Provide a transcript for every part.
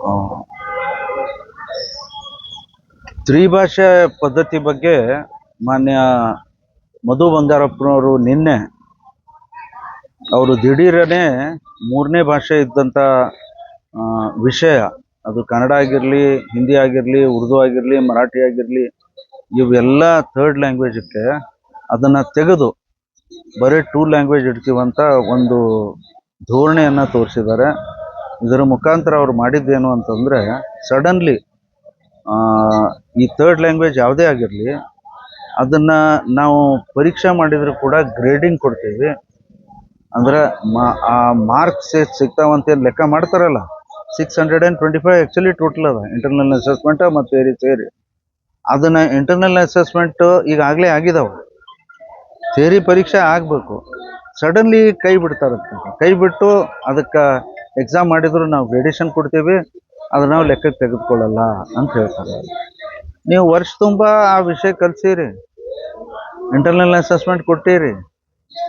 ಆ, ತ್ರಿಭಾಷೆ ಪದ್ಧತಿ ಬಗ್ಗೆ ಮಾನ್ಯ ಮಧು ಬಂಗಾರಪ್ಪನವರು ನಿನ್ನೆ ಅವರು ದಿಢೀರನೆ ಮೂರನೇ ಭಾಷೆ ಇದ್ದಂಥ ವಿಷಯ, ಅದು ಕನ್ನಡ ಆಗಿರಲಿ, ಹಿಂದಿ ಆಗಿರಲಿ, ಉರ್ದು ಆಗಿರಲಿ, ಮರಾಠಿ ಆಗಿರಲಿ, ಇವೆಲ್ಲ ಥರ್ಡ್ ಲ್ಯಾಂಗ್ವೇಜಕ್ಕೆ ಅದನ್ನು ತೆಗೆದು ಬರೀ ಟೂ ಲ್ಯಾಂಗ್ವೇಜ್ ಇಡ್ತೀವಂತ ಒಂದು ಧೋರಣೆಯನ್ನು ತೋರಿಸಿದ್ದಾರೆ. ಇದರ ಮುಖಾಂತರ ಅವ್ರು ಮಾಡಿದ್ದೇನು ಅಂತಂದರೆ, ಸಡನ್ಲಿ ಈ ಥರ್ಡ್ ಲ್ಯಾಂಗ್ವೇಜ್ ಯಾವುದೇ ಆಗಿರಲಿ ಅದನ್ನು ನಾವು ಪರೀಕ್ಷೆ ಮಾಡಿದರೂ ಕೂಡ ಗ್ರೇಡಿಂಗ್ ಕೊಡ್ತೀವಿ. ಅಂದರೆ ಆ ಮಾರ್ಕ್ಸ್ ಸಿಗ್ತಾವಂತೇನು ಲೆಕ್ಕ ಮಾಡ್ತಾರಲ್ಲ, 625 ಆ್ಯಕ್ಚುಲಿ ಟೋಟಲ್ ಅದ ಇಂಟರ್ನಲ್ ಅಸೆಸ್ಮೆಂಟ್ ಮತ್ತು ಸೇರಿ. ಅದನ್ನು ಇಂಟರ್ನಲ್ ಅಸೆಸ್ಮೆಂಟ್ ಈಗಾಗಲೇ ಆಗಿದಾವೆ, ಥಿಯರಿ ಪರೀಕ್ಷೆ ಆಗಬೇಕು. ಸಡನ್ಲಿ ಕೈ ಬಿಡ್ತಾರಂತೆ. ಕೈ ಬಿಟ್ಟು ಅದಕ್ಕೆ ಎಕ್ಸಾಮ್ ಮಾಡಿದ್ರು ನಾವು ಗ್ರೇಡೇಷನ್ ಕೊಡ್ತೀವಿ, ಅದನ್ನು ನಾವು ಲೆಕ್ಕಕ್ಕೆ ತೆಗೆದುಕೊಳ್ಳಲ್ಲ ಅಂತ ಹೇಳ್ತಾರೆ. ನೀವು ವರ್ಷ ತುಂಬ ಆ ವಿಷಯ ಕಲಿಸಿರಿ, ಇಂಟರ್ನಲ್ ಅಸೆಸ್ಮೆಂಟ್ ಕೊಟ್ಟಿರಿ,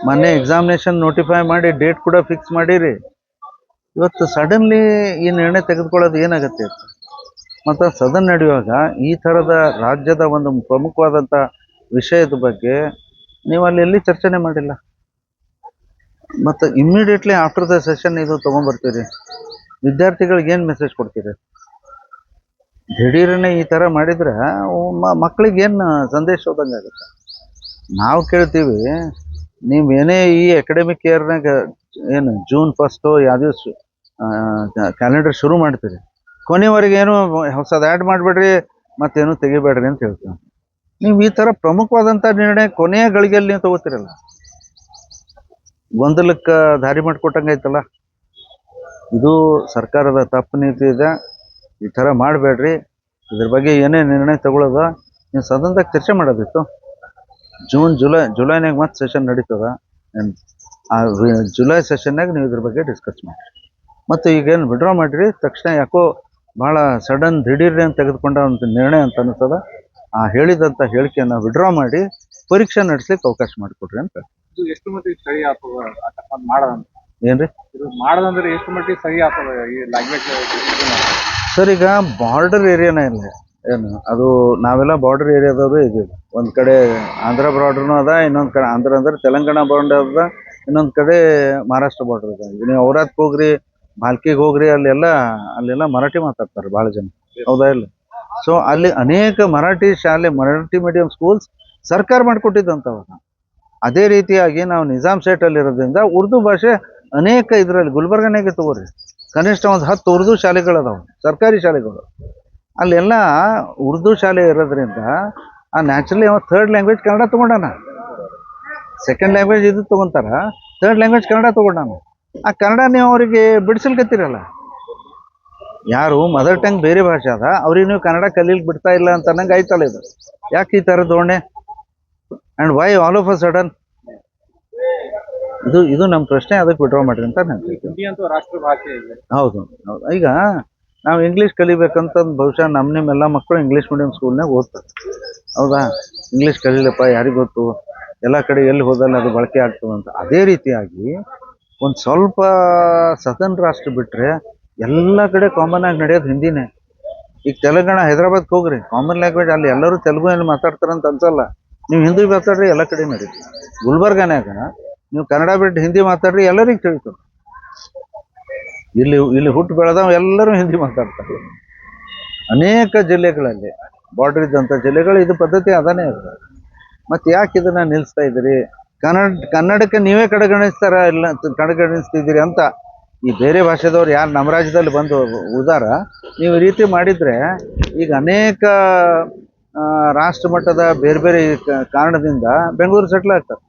ಮೊನ್ನೆ ಎಕ್ಸಾಮಿನೇಷನ್ ನೋಟಿಫೈ ಮಾಡಿ ಡೇಟ್ ಕೂಡ ಫಿಕ್ಸ್ ಮಾಡಿರಿ. ಇವತ್ತು ಸಡನ್ಲಿ ಈ ನಿರ್ಣಯ ತೆಗೆದುಕೊಳ್ಳೋದು ಏನಾಗುತ್ತೆ? ಮತ್ತು ಸದನ್ ನಡೆಯುವಾಗ ಈ ಥರದ ರಾಜ್ಯದ ಒಂದು ಪ್ರಮುಖವಾದಂಥ ವಿಷಯದ ಬಗ್ಗೆ ನೀವು ಅಲ್ಲಿ ಎಲ್ಲಿ ಚರ್ಚೆನೆ ಮಾಡಿಲ್ಲ. ಮತ್ತು ಇಮ್ಮಿಡಿಯೇಟ್ಲಿ ಆಫ್ಟರ್ ದ ಸೆಷನ್ ಇದು ತೊಗೊಂಬರ್ತೀರಿ, ವಿದ್ಯಾರ್ಥಿಗಳಿಗೆ ಏನು ಮೆಸೇಜ್ ಕೊಡ್ತೀರಿ? ದಿಢೀರನೆ ಈ ಥರ ಮಾಡಿದರೆ ಮಕ್ಕಳಿಗೆ ಏನು ಸಂದೇಶ ಹೋದಂಗೆ ಆಗುತ್ತೆ? ನಾವು ಕೇಳ್ತೀವಿ, ನೀವೇನೇ ಈ ಅಕಾಡೆಮಿಕ್ ಇಯರ್ನಾಗ ಏನು ಜೂನ್ 1 ಯಾವುದೇ ಕ್ಯಾಲೆಂಡರ್ ಶುರು ಮಾಡ್ತೀರಿ, ಕೊನೆವರೆಗೆ ಏನು ಹೊಸದು ಆ್ಯಡ್ ಮಾಡಿಬಿಡ್ರಿ, ಮತ್ತೇನು ತೆಗಿಬೇಡ್ರಿ ಅಂತ ಹೇಳ್ತೀವಿ. ನೀವು ಈ ಥರ ಪ್ರಮುಖವಾದಂಥ ನಿರ್ಣಯ ಕೊನೆಯ ಗಳಿಗೆಯಲ್ಲಿ ನೀವು ತಗೋತೀರಲ್ಲ, ಗೊಂದಲಕ್ಕೆ ದಾರಿ ಮಾಡಿಕೊಟ್ಟಂಗೆ ಐತಲ್ಲ. ಇದು ಸರ್ಕಾರದ ತಪ್ಪು ನೀತಿ ಇದೆ. ಈ ಥರ ಮಾಡಬೇಡ್ರಿ. ಇದ್ರ ಬಗ್ಗೆ ಏನೇ ನಿರ್ಣಯ ತಗೊಳ್ಳೋದು ನೀವು ಸದನದಾಗ ಚರ್ಚೆ ಮಾಡೋದಿತ್ತು. ಜುಲೈನಾಗ ಮತ್ತೆ ಸೆಷನ್ ನಡೀತದ. ಆ ಜುಲೈ ಸೆಷನ್ನಾಗ ನೀವು ಇದ್ರ ಬಗ್ಗೆ ಡಿಸ್ಕಸ್ ಮಾಡಿ. ಮತ್ತು ಈಗೇನು ವಿಡ್ರಾ ಮಾಡಿರಿ ತಕ್ಷಣ ಯಾಕೋ ಭಾಳ ಸಡನ್ ದಿಢೀರ್ನೆ ತೆಗೆದುಕೊಂಡ ಒಂದು ನಿರ್ಣಯ ಅಂತ ಅನಿಸ್ತದ. ಆ ಹೇಳಿದಂಥ ಹೇಳಿಕೆಯನ್ನು ವಿಡ್ರಾ ಮಾಡಿ ಪರೀಕ್ಷೆ ನಡೆಸ್ಲಿಕ್ಕೆ ಅವಕಾಶ ಮಾಡಿಕೊಡ್ರಿ ಅಂತ. ಇದು ಎಷ್ಟು ಮಟ್ಟಿಗೆ ಸರಿ ಆಗ್ತದ ಮಾಡೋದಂತ? ಏನ್ರಿ ಇದು ಮಾಡೋದಂದ್ರೆ ಎಷ್ಟು ಮಟ್ಟಿಗೆ ಸರಿ ಆಗ್ತದ ಈ ಲ್ಯಾಂಗ್ವೇಜ್? ಸರ್, ಈಗ ಬಾರ್ಡರ್ ಏರಿಯಾನೇ ಇಲ್ಲ ಏನು, ಅದು ನಾವೆಲ್ಲ ಬಾರ್ಡರ್ ಏರಿಯಾದವರು ಇದ್ದೀವಿ. ಒಂದು ಕಡೆ ಆಂಧ್ರ ಬಾರ್ಡ್ರೂ ಅದ, ಇನ್ನೊಂದು ಕಡೆ ಆಂಧ್ರ ಅಂದ್ರೆ ತೆಲಂಗಾಣ ಬಾರ್ಡರ್ ಅದ, ಇನ್ನೊಂದು ಕಡೆ ಮಹಾರಾಷ್ಟ್ರ ಬಾರ್ಡರ್ ಅದ. ನೀವು ಔರಾದ್ಗೆ ಹೋಗ್ರಿ, ಭಾಲ್ಕಿಗೆ ಹೋಗ್ರಿ, ಅಲ್ಲೆಲ್ಲ ಮರಾಠಿ ಮಾತಾಡ್ತಾರೆ ಭಾಳ ಜನ, ಹೌದಾ ಇಲ್ಲ? ಸೊ ಅಲ್ಲಿ ಅನೇಕ ಮರಾಠಿ ಶಾಲೆ, ಮರಾಠಿ ಮೀಡಿಯಂ ಸ್ಕೂಲ್ಸ್ ಸರ್ಕಾರ ಮಾಡಿಕೊಟ್ಟಿದ್ದಂಥವು. ಅದೇ ರೀತಿಯಾಗಿ ನಾವು ನಿಜಾಮ್ ಸೇಟಲ್ಲಿ ಇರೋದ್ರಿಂದ ಉರ್ದು ಭಾಷೆ ಅನೇಕ ಇದರಲ್ಲಿ ಗುಲ್ಬರ್ಗನಾಗೆ ತಗೋರಿ, ಕನಿಷ್ಠ ಒಂದು 10 ಉರ್ದು ಶಾಲೆಗಳದಾವೆ, ಸರ್ಕಾರಿ ಶಾಲೆಗಳು. ಅಲ್ಲೆಲ್ಲ ಉರ್ದು ಶಾಲೆ ಇರೋದ್ರಿಂದ ಆ ನ್ಯಾಚುರಲಿ ಅವ ಥರ್ಡ್ ಲ್ಯಾಂಗ್ವೇಜ್ ಕನ್ನಡ ತೊಗೊಂಡಾನ, ಸೆಕೆಂಡ್ ಲ್ಯಾಂಗ್ವೇಜ್ ಇದು ತೊಗೊತಾರ, ಥರ್ಡ್ ಲ್ಯಾಂಗ್ವೇಜ್ ಕನ್ನಡ ತೊಗೊಂಡಾನ. ಆ ಕನ್ನಡ ನೀವು ಅವರಿಗೆ ಬಿಡಿಸಲ್ಕತ್ತೀರಲ್ಲ. ಯಾರು ಮದರ್ ಟಂಗ್ ಬೇರೆ ಭಾಷೆ ಅದ ಅವ್ರಿಗೆ ನೀವು ಕನ್ನಡ ಕಲೀಲಿಕ್ಕೆ ಬಿಡ್ತಾ ಇಲ್ಲ ಅಂತ ಅನ್ನಂಗೆ ಆಯ್ತಲ್ಲ ಇದು. ಯಾಕೆ ಈ ಥರ ಧೋರಣೆ? And why all of a sudden? ಇದು ನಮ್ಮ ಪ್ರಶ್ನೆ, ಅದಕ್ಕೆ ವಿಡ್ರಾ ಮಾಡಿರಿ ಅಂತ ನಾನು ಹಿಂದಿ ಅಂತೂ ರಾಷ್ಟ್ರ ಭಾಷೆ ಇದೆ. ಹೌದು. ಈಗ ನಾವು ಇಂಗ್ಲೀಷ್ ಕಲಿಬೇಕಂತ ಬಹುಶಃ ನಿಮ್ಮೆಲ್ಲ ಮಕ್ಕಳು ಇಂಗ್ಲೀಷ್ ಮೀಡಿಯಂ ಸ್ಕೂಲ್ನಾಗ ಓದ್ತಾರೆ, ಹೌದಾ? ಇಂಗ್ಲೀಷ್ ಕಲೀಲಪ್ಪ, ಯಾರಿಗೆ ಗೊತ್ತು, ಎಲ್ಲ ಕಡೆ ಎಲ್ಲಿ ಹೋದಲ್ಲಿ ಅದು ಬಳಕೆ ಆಗ್ತದಂತ. ಅದೇ ರೀತಿಯಾಗಿ ಒಂದು ಸ್ವಲ್ಪ ಸದನ್ ರಾಷ್ಟ್ರ ಬಿಟ್ಟರೆ ಎಲ್ಲ ಕಡೆ ಕಾಮನ್ ಆಗಿ ನಡೆಯೋದು ಹಿಂದಿನೇ. ಈಗ ತೆಲಂಗಾಣ, ಹೈದ್ರಾಬಾದ್ಗೆ ಹೋಗ್ರಿ, ಕಾಮನ್ ಲ್ಯಾಂಗ್ವೇಜ್ ಅಲ್ಲಿ ಎಲ್ಲರೂ ತೆಲುಗು ಏನು ಮಾತಾಡ್ತಾರಂತ ಅನ್ಸಲ್ಲ. ನೀವು ಹಿಂದಿ ಮಾತಾಡ್ರಿ, ಎಲ್ಲ ಕಡೆ ನಡೀತಿ. ಗುಲ್ಬರ್ಗನಾಗ ನೀವು ಕನ್ನಡ ಬಿಟ್ಟು ಹಿಂದಿ ಮಾತಾಡ್ರಿ, ಎಲ್ಲರಿಗೂ ತಿಳಿತದೆ. ಇಲ್ಲಿ ಹುಟ್ಟು ಬೆಳೆದವ ಎಲ್ಲರೂ ಹಿಂದಿ ಮಾತಾಡ್ತಾರೆ. ಅನೇಕ ಜಿಲ್ಲೆಗಳಲ್ಲಿ, ಬಾರ್ಡರ್ ಇದ್ದಂಥ ಜಿಲ್ಲೆಗಳು ಇದು ಪದ್ಧತಿ ಅದಾನೇ ಇರ್ತದೆ. ಮತ್ತು ಯಾಕೆ ಇದನ್ನು ನಿಲ್ಲಿಸ್ತಾ ಇದ್ದೀರಿ? ಕನ್ನಡಕ್ಕೆ ನೀವೇ ಕಡೆಗಣಿಸ್ತಿದ್ದೀರಿ ಅಂತ ಈ ಬೇರೆ ಭಾಷೆದವ್ರು ಯಾರು ನಮ್ಮ ರಾಜ್ಯದಲ್ಲಿ ಬಂದು ಉದಾರ ನೀವು ಈ ರೀತಿ ಮಾಡಿದರೆ ಈಗ ಅನೇಕ ರಾಷ್ಟ್ರ ಮಟ್ಟದ ಬೇರೆ ಬೇರೆ ಕಾರಣದಿಂದ ಬೆಂಗಳೂರು ಸೆಟ್ಲ್ ಆಗ್ತಾರೆ.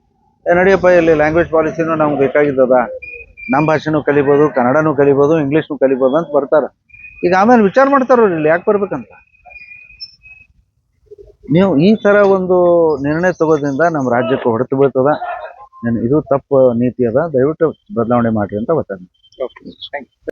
ನಡಿಯಪ್ಪ, ಇಲ್ಲಿ ಲ್ಯಾಂಗ್ವೇಜ್ ಪಾಲಿಸಿನೂ ನಮ್ಗೆ ಬೇಕಾಗಿದ್ದದ, ನಮ್ಮ ಭಾಷೆನೂ ಕಲಿಬೋದು, ಕನ್ನಡನೂ ಕಲಿಬೋದು, ಇಂಗ್ಲೀಷ್ನೂ ಕಲಿಬೋದು ಅಂತ ಬರ್ತಾರೆ. ಈಗ ಆಮೇಲೆ ವಿಚಾರ ಮಾಡ್ತಾರವ್ರು ಇಲ್ಲಿ ಯಾಕೆ ಬರ್ಬೇಕಂತ. ನೀವು ಈ ಥರ ಒಂದು ನಿರ್ಣಯ ತಗೋದ್ರಿಂದ ನಮ್ಮ ರಾಜ್ಯಕ್ಕೆ ಹೊಡೆತು ಬೀಳ್ತದ. ಇದು ತಪ್ಪು ನೀತಿ ಅದ, ದಯವಿಟ್ಟು ಬದಲಾವಣೆ ಮಾಡಿರಿ ಅಂತ ಒತ್ತಾಯ. Okay, thank you.